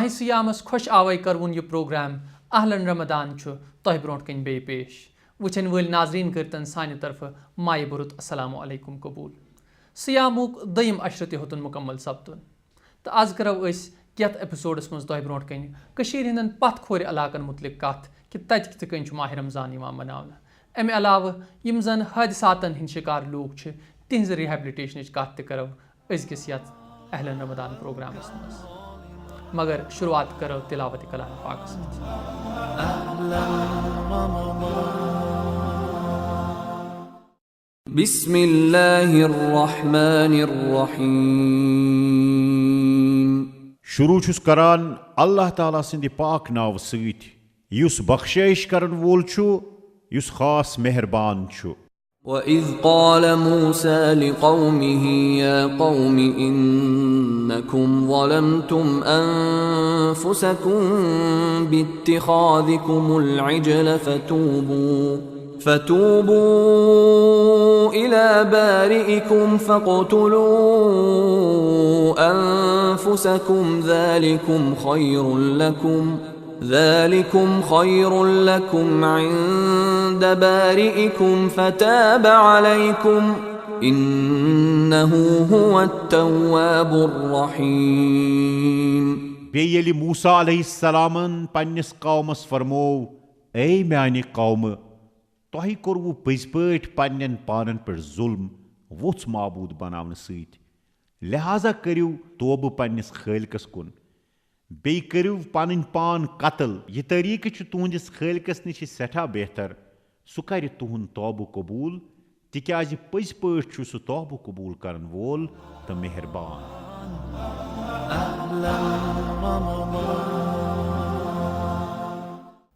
ماہ سیامس خوش آوائی کرون یہ پروگرام اہلن رمضان تہ برونٹ کن بے پیش وچھن ول ناظرین کرتن سانہ طرف ماہ برت السلام علیکم قبول سیامک دیم عشرت ہوتن مکمل سپدن تو آز کرو اس کیت ایپیسوڈس مز تہ برونٹ کن کشیر ہندن پتھ کھور علاقن متعلق کت کہ تت کتھ کن ماہ رمضان مناونہ امہ علاوہ یم زن حادثاتن ہند شکار لوگ تہذ ریہیبلٹیشنچ کت تہ کرو ازکس یتھ اہلن رمضان پروگرامس مز مگر شروعات کرو تلاوت کلام پاک سے بسم اللہ الرحمن الرحیم شروع چھس کران اللہ تعالیٰ سندِ پاک ناو سۭتۍ یُس بخشائش کرن وول چھُ یُس خاص مہربان چھُ وَإِذْ قَالَ مُوسَى لِقَوْمِهِ يَا قَوْمِ إِنَّكُمْ ظَلَمْتُمْ أَنفُسَكُمْ بِاتِّخَاذِكُمُ الْعِجْلَ فَتُوبُوا إِلَى بَارِئِكُمْ فَاقْتُلُوا أَنفُسَكُمْ ذلكم خير لكم عند بارئكم فتاب عليكم إنه هو التواب الرحيم. بیٚیہِ ییٚلہِ موسیٰ علیہ السلامن پننس قومس فرمو اے میانہِ قومہٕ تۄہہِ کوٚروٕ پٔزۍ پٲٹھۍ پننٮ۪ن پانن پٮ۪ٹھ ظلم ووٚژھ معبوٗد بناونہٕ سۭتۍ لہذا کٔرِو توبہٕ پننس خٲلقس کُن بیٚیہِ کٔرِو پنٕنۍ پان قتل یہِ طریٖقہٕ چھُ تُہنٛدِس خٲلقس نِش سٮ۪ٹھاہ بہتر سُہ کرِ تُہُنٛد توبہٕ قبوٗل تِکیٛازِ پٔزۍ پٲٹھۍ چھُ سُہ توبہٕ قبوٗل کرن وول تہٕ مہربان.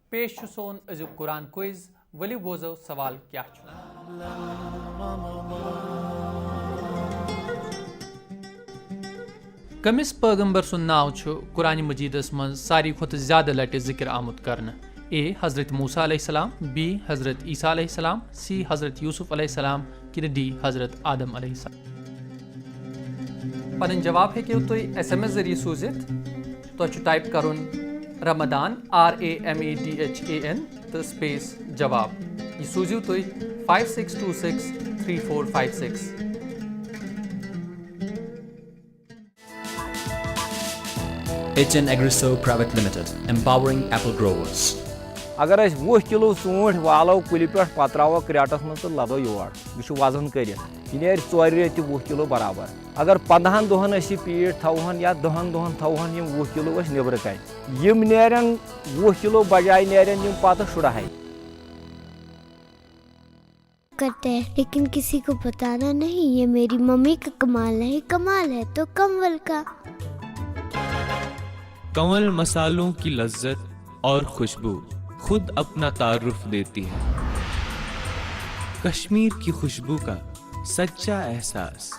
پیش چھُ سون أزیُک قرآن کوئز ؤلِو بوزو سوال کیٛاہ چھُ. کمس پیغمبر سن ناو چھُ قرآن مجیدس مز ساروی کھۄتہٕ زیادٕ لٹہِ ذکر آمُت کرنہٕ؟ اے حضرت موسیٰ علیہ السلام، بی حضرت عیسیٰ علیہ السلام، سی حضرت یوسف علیہ السلام کنہٕ ڈی حضرت آدم علیہ السلام. پنٕنۍ جواب ہیٚکِو تُہۍ SMS ذٔریعہٕ سوٗزِتھ. تۄہہِ چھُ ٹایپ کرُن رمضان RAMADHAN تہٕ سپیس جواب. یہِ سوٗزِو تُہۍ 56263456. HN Agriso Private Limited, empowering apple growers. اگر أسۍ 20 کِلوٗ ژوٗنٛٹھۍ والو کُلہِ پٮ۪ٹھ پتہٕ ترٛاوو کرٛیٹس منٛز تہٕ لدو یور یہِ چھُ وزن کٔرِتھ یہِ نیرِ 4 رٮ۪تھ 20 کِلوٗ برابر. اگر 15 دۄہن أسۍ یہِ پیٖٹ تھاوہون یا 10 دۄہن تھاوہون یِم 20 کِلوٗ أسۍ نیبرٕ کنہِ یِم نیرن 20 کِلوٗ بجاے نیرن یِم پتہٕ 16 کرتے ہیں لیکن کسی کو بتانا نہیں. یہ میری ممی کا کمال ہے. کمال ہے تو کنول کا. کنول مسالوں کی لذت اور خوشبو خود اپنا تعارف دیتی ہے. کشمیر کی خوشبو کا سچا احساس.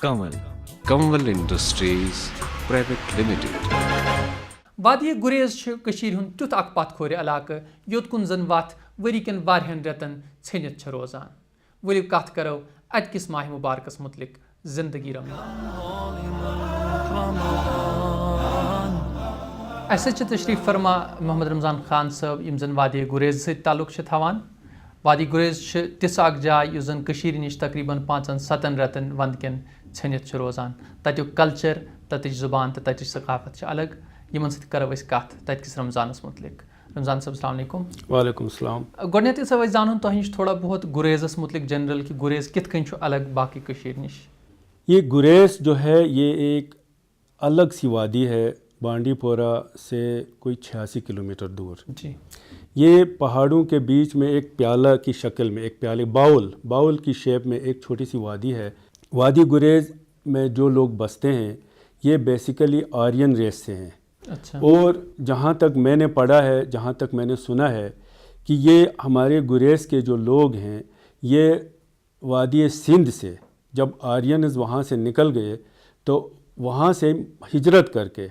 کنول انڈسٹریز پرائیویٹ لمیٹڈ. وادی گریز چھُ کٔشیٖرِ ہُنٛد تیُتھ اکھ پتھ کھورِ علاقہٕ یوٚت کُن زن وتھ ؤری کٮ۪ن واریاہن رٮ۪تن ژھیٚنِتھ چھےٚ روزان. ؤلِو کتھ کرو اتہِ کِس ماہ مُبارکس متعلق زندگی رمضان. اسہِ سۭتۍ چھِ تشریف فرما محمد رمضان خان صٲب یم زن وادی گریز سۭتۍ تعلق چھِ تھاوان. وادی گریز چھِ تِژھ اکھ جاے یُس زن کٔشیٖرِ نِش تقریٖباً 5-7 رٮ۪تن ونٛدٕ کٮ۪ن ژھیٚنِتھ چھِ روزان. تتیُک کلچر، تتٕچ زبان تہٕ تتٕچ ثقافت چھِ الگ. یِمن سۭتۍ کرو أسۍ کتھ تتہِ کِس رمضانس متعلق. رمضان صٲب السلام علیکم. وعلیکم السلام. گۄڈنٮ۪تھٕے صٲب أسۍ زانُن تۄہہِ نِش تھوڑا بہت گریزس متعلق جنرل کہ گریز کِتھ کٔنۍ چھُ الگ باقی کٔشیٖرِ نِش. یہ گریز جو ہے یہ ایک الگ سی وادی ہے بانڈی پورہ سے کوئی 86 کلومیٹر دور. جی. یہ پہاڑوں کے بیچ میں ایک پیالہ کی شکل میں ایک پیالے باؤل کی شیپ میں ایک چھوٹی سی وادی ہے. وادی گریز میں جو لوگ بستے ہیں یہ بیسیکلی آرین ریس سے ہیں. اچھا. اور جہاں تک میں نے پڑھا ہے، جہاں تک میں نے سنا ہے کہ یہ ہمارے گریز کے جو لوگ ہیں یہ وادی سندھ سے جب آرینز وہاں سے نکل گئے تو وہاں سے ہجرت کر کے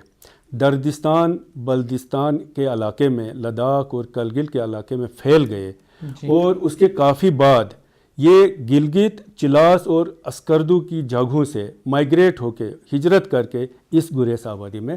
دردستان بلدستان کے علاقے میں، لداخ اور کرگل کے علاقے میں پھیل گئے. اور اس کے کافی بعد یہ گلگت، چلاس اور اسکردو کی جگہوں سے مائیگریٹ ہو کے ہجرت کر کے اس گریز آبادی میں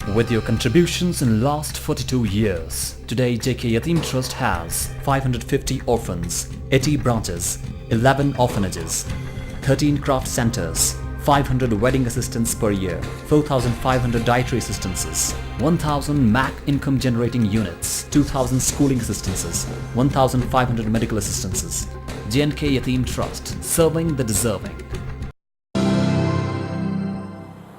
With your contributions in last 42 years, today JK Yatim Trust has 550 orphans, 80 branches, 11 orphanages, 13 craft centers, 500 wedding assistants per year, 4,500 dietary assistances, 1,000 MAC income generating units, 2,000 schooling assistances, 1,500 medical assistances. JNK Yatim Trust, serving the deserving.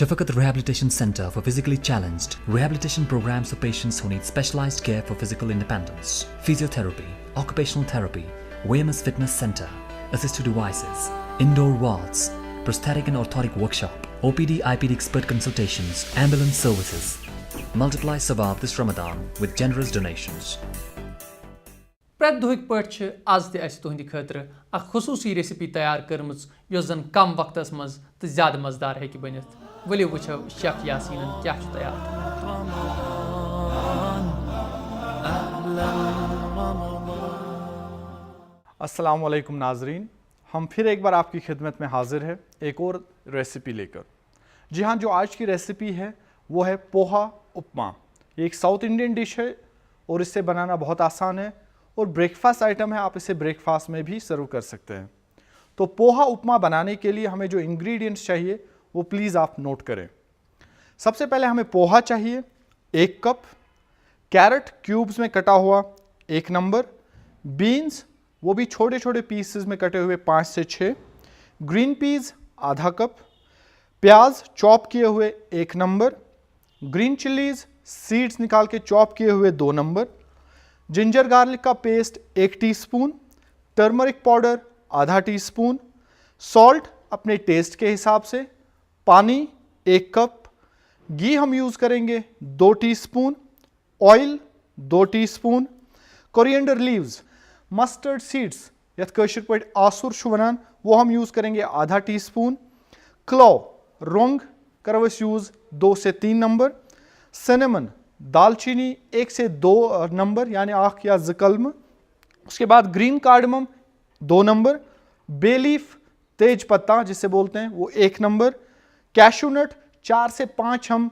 Shafakat Rehabilitation Center for Physically Challenged. Rehabilitation programs for patients who need specialized care for physical independence. Physiotherapy, occupational therapy, WMS Fitness Center, assistive devices, indoor wards, prosthetic and orthotic workshop, OPD, IPD expert consultations, ambulance services. Multiply Sawab this Ramadan with generous donations. پریت دہک پہ آز تہ تہندِ خاطر اخ خصوصی recipe تیار کرمز یس زن کم وقتس مز تو زیادہ مزدار ہیکہ بنت. ولو وچھو شیف یاسینن کیا تیار. السلام علیکم ناظرین، ہم پھر ایک بار آپ کی خدمت میں حاضر ہے ایک اور ریسیپی لے کر. جی ہاں، جو آج کی ریسیپی ہے وہ ہے پوہا اپما. یہ ایک ساؤتھ انڈین ڈش ہے اور اس سے بنانا بہت آسان ہے اور بریک فاسٹ آئٹم ہے. آپ اسے بریک فاسٹ میں بھی سرو کر سکتے ہیں. تو پوہا اپما بنانے کے لیے ہمیں جو انگریڈینٹس چاہیے وہ پلیز آپ نوٹ کریں. سب سے پہلے ہمیں پوہا چاہیے 1 کپ، کیرٹ کیوبز میں کٹا ہوا 1 نمبر، بینز وہ بھی چھوٹے چھوٹے پیسز میں کٹے ہوئے 5 سے 6، گرین پیز آدھا کپ، پیاز چاپ کیے ہوئے 1 نمبر، گرین چلیز سیڈز نکال کے چاپ کیے ہوئے 2 نمبر، جنجر گارلک کا paste 1 T spoon, turmeric powder آدھا ٹی سپون، سالٹ اپنے ٹیسٹ کے حساب سے، پانی 1 کپ، گھی ہم یوز کریں گے 2 teaspoon, oil 2 teaspoon, coriander leaves mustard seeds یتھ کٲشِر پٲٹھۍ آسُر چھُ وَنان وہ ہم یوز کریں گے آدھا ٹی سپون، کلو رونگ کرو أسۍ یوز 2 سے 3 نمبر، سنمن دال چینی 1 سے 2 نمبر یعنی 1 یا 2 کلمہٕ، اس کے بعد گرین کارڈمم 2 نمبر، بے لیف تیج پتہ جسے بولتے ہیں وہ 1 نمبر، کیشو نٹ 4 سے 5 ہم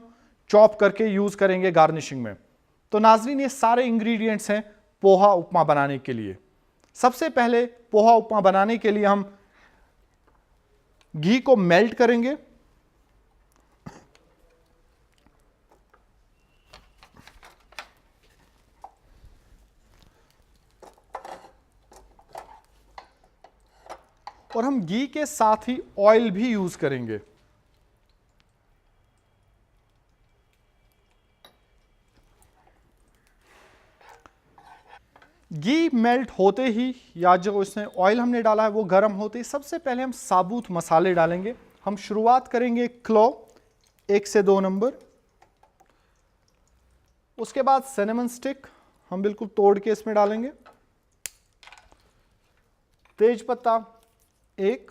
چاپ کر کے یوز کریں گے گارنشنگ میں. تو ناظرین، یہ سارے انگریڈینٹس ہیں پوہا اپما بنانے کے لیے. سب سے پہلے پوہا اپما بنانے کے لیے ہم گھی کو میلٹ کریں گے. اور ہم گھی کے ساتھ ہی آئل بھی یوز کریں گے. گھی میلٹ ہوتے ہی یا جو اس میں آئل ہم نے ڈالا ہے وہ گرم ہوتے ہی سب سے پہلے ہم ثابوت مسالے ڈالیں گے. ہم شروعات کریں گے کلو 1 سے 2 نمبر، اس کے بعد سینمن سٹک ہم بالکل توڑ کے اس میں ڈالیں گے، تیج پتہ 1،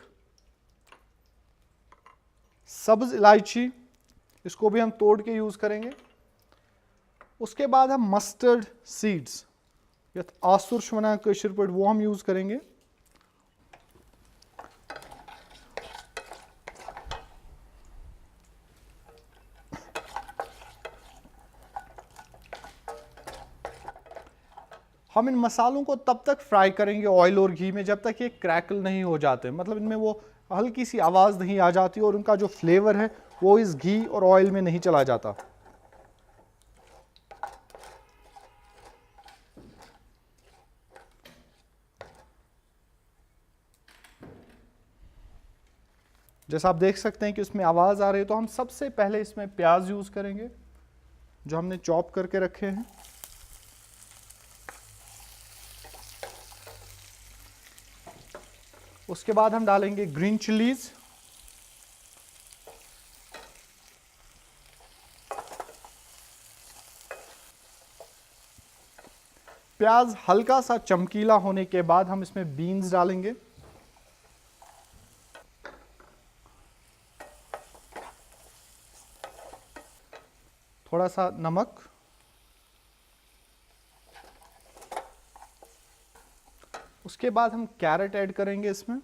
سبز الائچی اس کو بھی ہم توڑ کے یوز کریں گے. اس کے بعد ہم مسٹرڈ سیڈز یتھ آسر چھُ وَنان کٲشِر پٲٹھۍ وہ ہم یوز کریں گے. ہم ان مسالوں کو تب تک فرائی کریں گے آئل اور گھی میں جب تک یہ کریکل نہیں ہو جاتے، مطلب ان میں وہ ہلکی سی آواز نہیں آ جاتی اور ان کا جو فلیور ہے وہ اس گھی اور آئل میں نہیں چلا جاتا. جیسا آپ دیکھ سکتے ہیں کہ اس میں آواز آ رہی ہے، تو ہم سب سے پہلے اس میں پیاز یوز کریں گے جو ہم نے چاپ کر کے رکھے ہیں. اس کے بعد ہم ڈالیں گے گرین چلیز، پیاز ہلکا سا چمکیلا ہونے کے بعد ہم اس میں بینز ڈالیں گے. تھوڑا سا نمک، اس کے بعد ہم کیرٹ ایڈ کریں گے اس میں.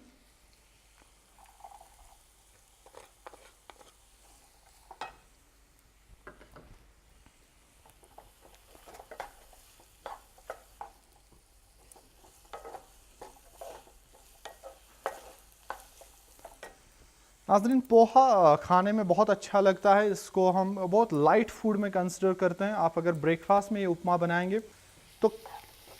ناظرین، پوہا کھانے میں بہت اچھا لگتا ہے. اس کو ہم بہت لائٹ فوڈ میں کنسیڈر کرتے ہیں. آپ اگر بریک فاسٹ میں یہ اپما بنائیں گے تو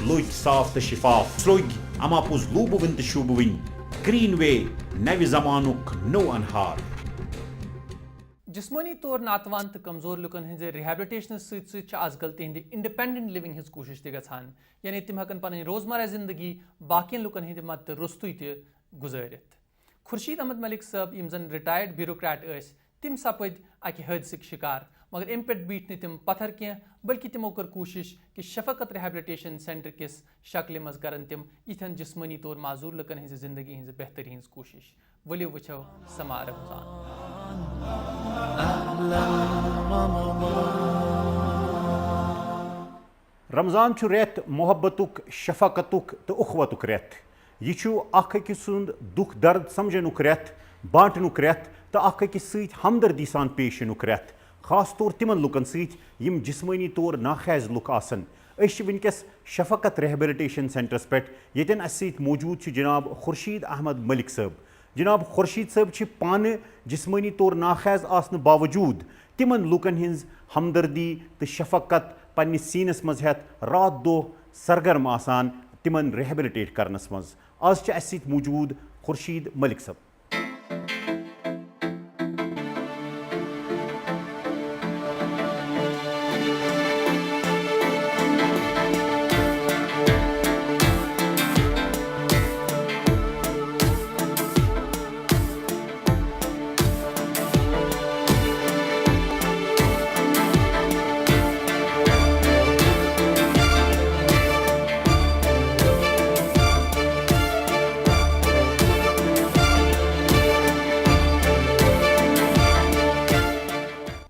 لوگ صاف تو شفاف سروگ اما پوز لوب ون تو شوب ون گرین وے نو زمانک نو انہار. جسمانی طور ناتوان تو کمزور لکن ہز ریہیبلٹیشن ست آج کل تہند انڈیپینڈنٹ لونگ ہز کوشش تہ گژھان یعنی تم ہکن پن روزمرہ زندگی باقین لکن ہند مدد رستوی تہ گزارت. خورشید احمد ملک صاحب یم زن ریٹائرڈ بیوروکریٹ یس تم سپد اکہ حادثک شکار مگر ام پہ بیٹھ نہ تم پتھر کی بلکہ تمو کر کوشش کہ شفقت ریہیبلٹیشن سینٹر کس شکل مز کرن تم یتھن جسمانی طور معذور لکن ہز زندگی ہز بہتری ہز کوشش. ولو وچھو سما رمضان. رمضان چھ ریت محبتک شفقتک تو اخوتک ریت. یہ چھ اخ أکس سند دکھ درد سمجھنک ریت بانٹنک ریت تو اخ أکس ست ہمدردی سان پیش ینک ریت خاص طور تمن لکن ست یم جسمانی طور ناخیز لک آسن. أسۍ ونکس شفقت ریہیبلٹیشن سینٹرس پہ یتن اس ست موجود چھ جناب خورشید احمد ملک صاحب. جناب خورشید صاحب چھ پانہ جسمانی طور ناخیز آسن باوجود تمن لکن ہنز ہمدردی تو شفقت پنس سینس مز ہیت رات دہ سرگرم آسان تمن ریہیبلٹیٹ کرنس مز. آز چھ اس ست موجود خورشید ملک صاحب.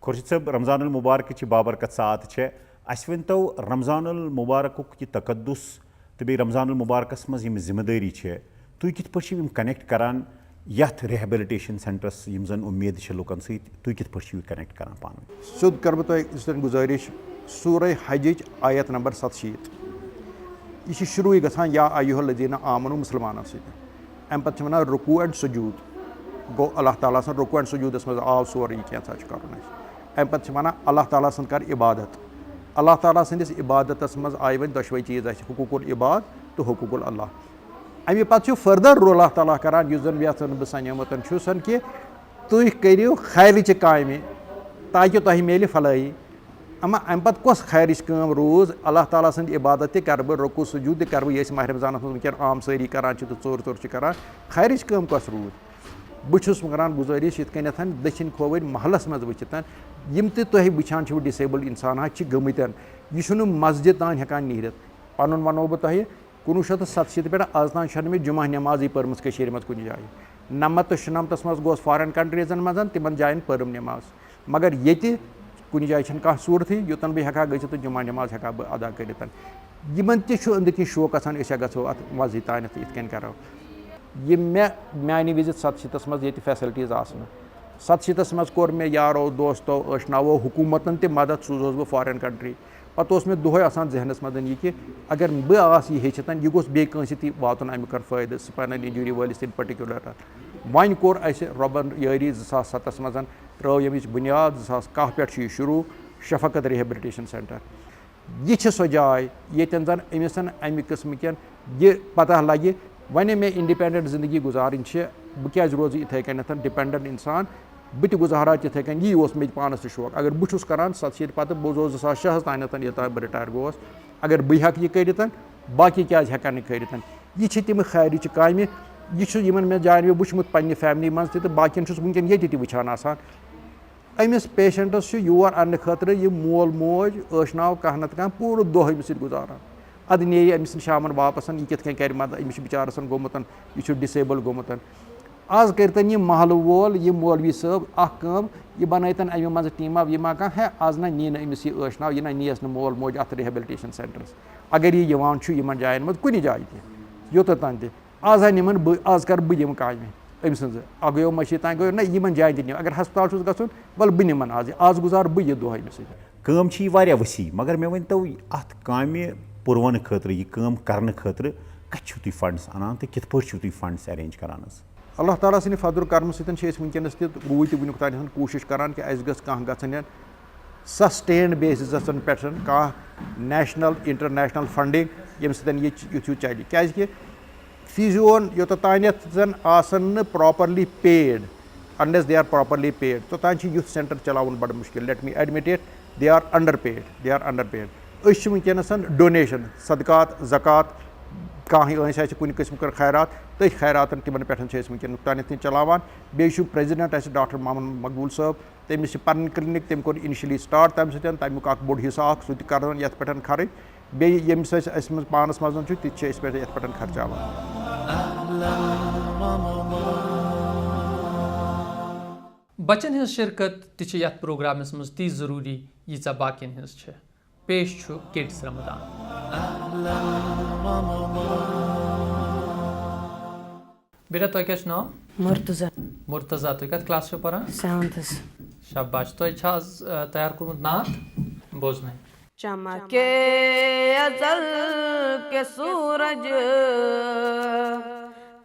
خورشید صاحب رمضان المبارک چی بابرکت ساعت چھ اس ونتو رمضان المبارک یہ تقدس تو بی رمضان المبارکس مز یم ذمہ داری چھ تھی کت پٲٹھۍ چھِو یم کنیکٹ کران یتھ ریہیبلٹیشن سینٹرس یم زن امید چھ لوکن ست تھی کت پٲٹھۍ چھِو کنیکٹ کران پان. سیود کر بہ تۄہہِ گزٲرِش سورہ حجٕچ آیت نمبر 67 یہ چھ شروع گژھان یا ایُہا الذین آمنوا مسلمانن سۭتۍ امہِ پتہٕ چھِ ونان رکوع اینڈ سجوٗد گوٚو اللہ تعالیٰ سٕنٛد رکوع اینڈ سجوٗدس منٛز آو سورُے کینٛژھا چھُ کرُن اَسہِ. امہِ پتہٕ چھِ ونان اللہ تعالیٰ سٕنٛز کر عبادت. اللہ تعالیٰ سٕنٛدِس عبادتس منٛز آیہِ وۄنۍ دۄشوے چیٖز اَسہِ حقوٗق العباد تہٕ حقوٗق اللہ. امہِ پتہٕ چھُ فٔردر رول اللہ تعالیٰ کران یُس زن یژھان بہٕ سنیومُت چھُس کہِ تُہۍ کٔرِو خیرٕچہِ کامہِ تاکہِ تۄہہِ میلہِ فلٲیی. اما امہِ پتہٕ کۄس خیرٕچ کٲم روٗز اللہ تعالیٰ سٕنٛدِ عبادت تہِ کرٕ بہٕ رکوع سجوٗد تہِ کرٕ بہٕ یہِ أسۍ ماہ رمضانس منٛز وٕنکٮ۪ن عام سٲری کران چھِ تہٕ ژوٚر ژوٚر چھِ کران خیرٕچ کٲم کۄس روٗز. بہٕ چھُس کران گُزٲرِش یِتھ کٔنٮ۪تھ دٔچھِنۍ کھووٕرۍ محلس منٛز وٕچھِتھ یم تہِ تُہۍ وٕچھان چھِو ڈِسیبٕل اِنسانات چھِ گٔمٕتۍ یہِ چھُنہٕ مسجد تام ہٮ۪کان نیٖرِتھ. پنُن ونو بہٕ تۄہہِ 1967 پٮ۪ٹھ آز تام چھَنہٕ مےٚ جُمعہ نٮ۪مازٕے پٔرمٕژ کٔشیٖرِ منٛز کُنہِ جایہِ. 90 تہٕ 96 منٛز گوس فارین کنٹریٖزن منٛز تِمن جاین پٔرٕم نٮ۪ماز مگر ییٚتہِ کُنہِ جایہِ چھَنہٕ کانٛہہ صوٗرتھٕے یوٚتن بہٕ ہٮ۪کہٕ ہا گٔژھِتھ تہٕ جُمعہ نٮ۪ماز ہٮ۪کہٕ ہا بہٕ ادا کٔرِتھ. یِمن تہِ چھُ أنٛدٕرۍ کِنۍ شوق آسان أسۍ گژھو اتھ مسجد تانٮ۪تھ یِتھ کٔنۍ کرو. یِم مےٚ میانہِ وِزِ 67 منٛز ییٚتہِ فیسلٹیٖز آسنہٕ 67 منٛز کوٚر مےٚ یارو دوستو ٲشناوو حکوٗمتن تہِ مدد سوٗزہوس بہٕ فارین کنٹری. پتہٕ اوس مےٚ دۄہے آسان ذہنس منٛز یہِ کہِ اگر بہٕ آسہٕ یہِ ہیٚچھِتھ یہِ گوٚژھ بیٚیہِ کٲنٛسہِ تہِ واتُن امیُک فٲیدٕ سپاینل انجری وٲلِس اِن پٔٹِکیوٗلر. وۄنۍ کوٚر اَسہِ رۄبن یٲری 2007 منٛز ترٲو ییٚمِچ بُنیاد 2010 پٮ۪ٹھ چھُ یہِ شروٗع شفقت ریہیبلٹیشن سینٹر. یہِ چھِ سۄ جاے ییٚتٮ۪ن زن أمِس امہِ قٕسمٕکٮ۪ن یہِ پتہ لگہِ وۄنۍ مےٚ انڈِپینڈنٹ زندگی گُزارٕنۍ چھِ بہٕ کیازِ روزٕ یِتھٕے کٔنٮ۪تھ ڈِپینڈنٹ اِنسان بہٕ تہِ گُزارٕ تِتھٕے کٔنۍ. یی اوس مےٚ تہِ پانس تہِ شوق اگر بہٕ چھُس کران 67 پتہٕ بہٕ روزٕ 2006 تانٮ۪تھ یوٚتام بہٕ رِٹایر گوس. اگر بہٕ ہٮ۪کہٕ یہِ کٔرِتھ باقٕے کیازِ ہٮ۪کن نہٕ کٔرِتھ. یہِ چھِ تِم خیرٕچہِ کامہِ یہِ چھُ یِمن مےٚ جاین مےٚ وٕچھمُت پننہِ فیملی منٛز تہِ تہٕ باقین چھُس وٕنکٮ۪ن ییٚتہِ تہِ وٕچھان آسان. أمِس پیشنٹس چھُ یور اننہٕ خٲطرٕ یہِ مول موج ٲشناو کانٛہہ نتہٕ کانٛہہ پوٗرٕ دۄہ أمِس سۭتۍ گُزاران. ادٕ نیہِ أمِس شامن واپس یہِ کِتھ کٔنۍ کرِ مدد أمِس چھُ بِچارس گوٚمُت یہِ چھُ ڈِسیبٕل گوٚمُت. آز کٔرتن یہِ محلہٕ وول یہِ مولوی صٲب اکھ کٲم یہِ بنٲیتن امہِ منٛزٕ ٹیٖما ویٖما کانٛہہ ہے آز نہ نی نہٕ أمِس یہِ ٲشناو یہِ نہ نییس نہٕ مول موج اتھ ریہیبلٹیشن سینٹرس. اگر یہِ یِوان چھُ یِمن جاین منٛز کُنہِ جایہِ تہِ یوٚتتھ تہِ آز ہا نِمن بہٕ آز کرٕ بہٕ یِم کامہِ أمۍ سٕنٛزٕ اکھ گٔیو مٔشیٖد تانۍ گٔیو نہ یِمن جاین تہِ نِو اگر ہسپتال چھُس گژھُن وَلہٕ بہٕ نِمن آز گُزارٕ بہٕ یہِ دۄہ أمِس سۭتۍ. کٲم چھِ یہِ واریاہ ؤسیع مگر مےٚ ؤنۍتو اتھ کامہِ پُرونہٕ خٲطرٕ یہِ کٲم کرنہٕ خٲطرٕ کتہِ چھِو تُہۍ فنڈس انان تہٕ کِتھ پٲٹھۍ چھِو تُہۍ فنڈس ایرینج کران حظ. اللہ تعالیٰ سٕنٛدِ فضلہٕ کرمہٕ سۭتۍ چھِ أسۍ وٕنکٮ۪نس تہِ بہٕ تہِ وٕنیُک تانٮ۪تھ کوٗشِش کران کہِ اَسہِ گٔژھ کانٛہہ گژھٕنۍ سسٹینڈ بیسِسَس پٮ۪ٹھ کانٛہہ نیشنل انٹرنیشنل فنڈنگ ییٚمہِ سۭتۍ یہِ چلہِ کیٛازِکہِ فیٖزیون یوٚتَتھ تانٮ۪تھ زَن آسان نہٕ properly paid unless they are properly paid توٚتانۍ چھِ یُتھ سینٹر چلاوُن بڑٕ مُشکِل let me admit it they are underpaid أسۍ چھِ وٕنکیٚنَس ڈونیشن صدقات زکات کانٛہہ ٲسۍ آسہِ کُنہِ قٕسمُک خیرات تٔتھۍ خیراتن تِمن پٮ۪ٹھ چھِ أسۍ وٕنکیٚن تانٮ۪تھ چلاوان بیٚیہِ چھُ پریزِڈنٹ اَسہِ ڈاکٹر محمد مقبوٗل صٲب تٔمِس چھِ پنٕنۍ کلنِک تٔمۍ کوٚر اِنِشلی سٹاٹ تَمہِ سۭتۍ تَمیُک اکھ بوٚڑ حِصہٕ اکھ سُہ تہِ کران یَتھ پٮ۪ٹھ خرٕچ بیٚیہِ ییٚمِس اَسہِ منٛز پانَس منٛز چھُ تہِ تہِ چھِ أسۍ پٮ۪ٹھ یَتھ پٮ۪ٹھ خرچاوان. بچن ہٕنٛز شرکت تہِ چھِ یتھ پروگرامس منٛز تی ضروٗری ییٖژاہ باقین ہٕنٛز چھِ. پیش چھُ کِڈس رمضان. بیٹا تۄہہِ کیٛاہ چھُ ناو؟ مرتضیٰ. تُہۍ کتھ کلاس چھِو پران؟ 7th. شاباش. تۄہہِ چھا آز تیار کوٚرمُت نعت بوزنٲیِو. چمکے ازل کے سورج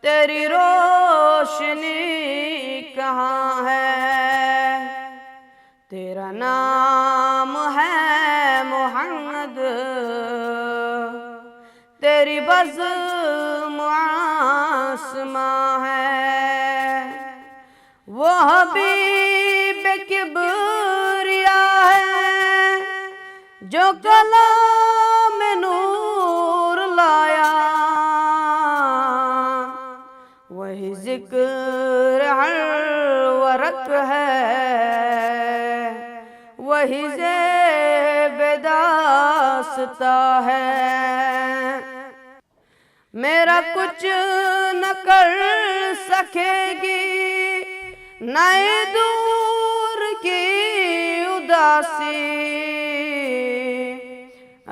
تیری روشنی کہاں ہے تیرا نام ہے محمد تیری بزم آسماں ہے وہ حبیب کبریا ہے جو کلام نور لایا وہی ذکر ہر ورق ہے وہی زیب داستہ ہے میرا کچھ نہ کر سکے گی نئے دور کی اداسی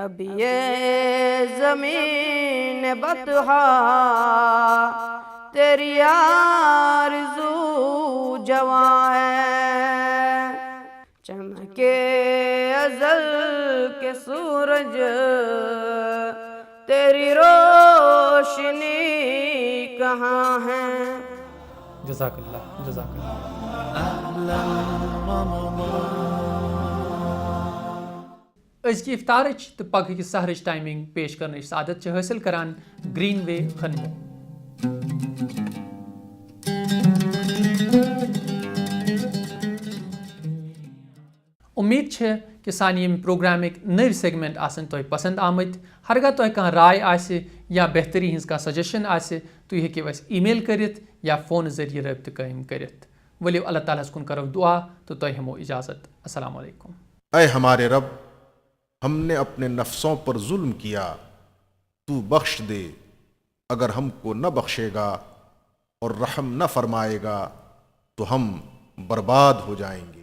اب یہ زمین بطحا تیری آرزو جواں ہے چمکے ازل کے سورج تیری روشنی کہاں ہے. جزاک اللہ جزاک اللہ. أزکہِ اِفطارٕچ تہٕ پگہٕکہِ سحرٕچ ٹایمِنگ پیش کرنٕچ سعادت چھِ حٲصِل کران گرین وے خنمو. امید چھِ کہ سانہِ ییٚمہِ پروگرامٕکۍ نٔوۍ سیگمنٹ آسن تۄہہِ پسنٛد آمٕتۍ. ہرگاہ تۄہہِ کانٛہہ راے آسہِ یا بہتری ہٕنٛز کانٛہہ سجشن آسہِ تُہۍ ہیٚکِو اَسہِ ای میل کٔرِتھ یا فونہٕ ذٔریعہٕ رٲبطہٕ قٲیِم کٔرِتھ. ؤلِو اللہ تعالیٰ ہَس کُن کرو دعا تہٕ تۄہہِ ہٮ۪مو اجازت. السلام علیکم. اے ہمارے رب ہم نے اپنے نفسوں پر ظلم کیا تو بخش دے اگر ہم کو نہ بخشے گا اور رحم نہ فرمائے گا تو ہم برباد ہو جائیں گے.